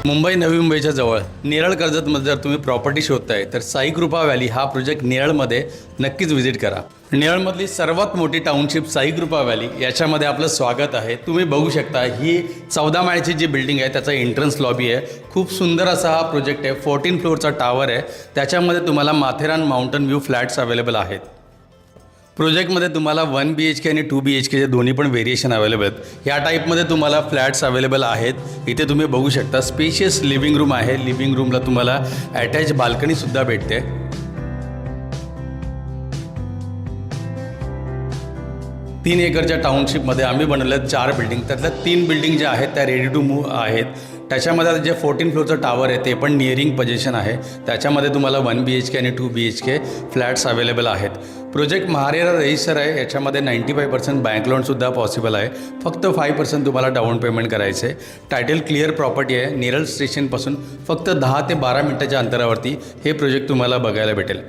मुंबई नवी मुंबईच्या जवळ नेरळ कर्जतमध्ये जर तुम्ही प्रॉपर्टी शोधताय तर साई कृपा व्हॅली हा प्रोजेक्ट नेरळमध्ये नक्कीच व्हिजिट करा। नेरळमधली सर्वात मोठी टाउनशिप साई कृपा व्हॅली याच्यामध्ये आपलं स्वागत आहे। तुम्ही बघू शकता ही 14 माळ्याची जी बिल्डिंग आहे त्याचा एंट्रन्स लॉबी आहे। खूप सुंदर असा हा प्रोजेक्ट आहे। 14 फ्लोअरचा टावर आहे। त्याच्यामध्ये तुम्हाला Matheran mountain view flats available आहेत। प्रोजेक्टमध्ये तुम्हाला 1 BHK आणि 2 BHKचे दोन्ही पण व्हेरिएशन अवेलेबल आहेत। या टाईपमध्ये तुम्हाला फ्लॅट्स अवेलेबल आहेत। इथे तुम्ही बघू शकता स्पेशियस लिव्हिंग रूम आहे। लिव्हिंग रूमला तुम्हाला अटॅच बाल्कनीसुद्धा भेटते। 3 एकरच्या टाउनशिपमध्ये आम्ही बनवल्यात 4 बिल्डिंग। त्यातल्या 3 बिल्डिंग ज्या आहेत त्या रेडी टू मूव्ह आहेत। त्याच्यामध्ये जे 14 फ्लोअरचं टावर आहे ते पण नियरिंग पोझिशन आहे। त्याच्यामध्ये तुम्हाला 1 BHK आणि 2 BHK फ्लॅट्स अवेलेबल आहेत। प्रोजेक्ट महारेरा रजिस्टर आहे। याच्यामध्ये 95% बँक लोनसुद्धा पॉसिबल आहे। फक्त 5% तुम्हाला डाऊन पेमेंट करायचं आहे। टायटल क्लिअर प्रॉपर्टी आहे। नेरळ स्टेशनपासून फक्त 10 ते 12 मिनिटाच्या अंतरावरती हे प्रोजेक्ट तुम्हाला बघायला भेटेल।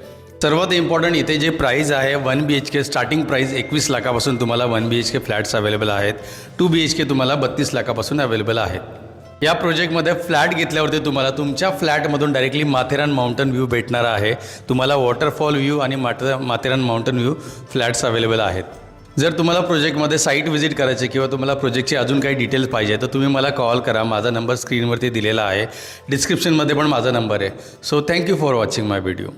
सर्वात इम्पॉर्टंट इथे जे प्राइस आहे 1 BHK स्टार्टिंग प्राइस 21 लाखापासून तुम्हाला 1 BHK फ्लॅट्स अवेलेबल आहेत। 2 BHK तुम्हाला 32 लाखापासून अवेलेबल आहेत। या प्रोजेक्टमध्ये फ्लॅट घेतल्यावरती तुम्हाला तुमच्या फ्लॅटमधून डायरेक्टली माथेरान माउंटन व्ह्यू भेटणार आहे। तुम्हाला वॉटरफॉल व्ह्यू आणि Matheran mountain view flats available आहेत। जर तुम्हाला प्रोजेक्टमध्ये साईट व्हिजिट करायची किंवा तुम्हाला प्रोजेक्टची अजून काही डिटेल्स पाहिजे तर तुम्ही मला कॉल करा। माझा नंबर स्क्रीनवरती दिलेला आहे। डिस्क्रिप्शनमध्ये पण माझा नंबर आहे। So thank you for watching my video.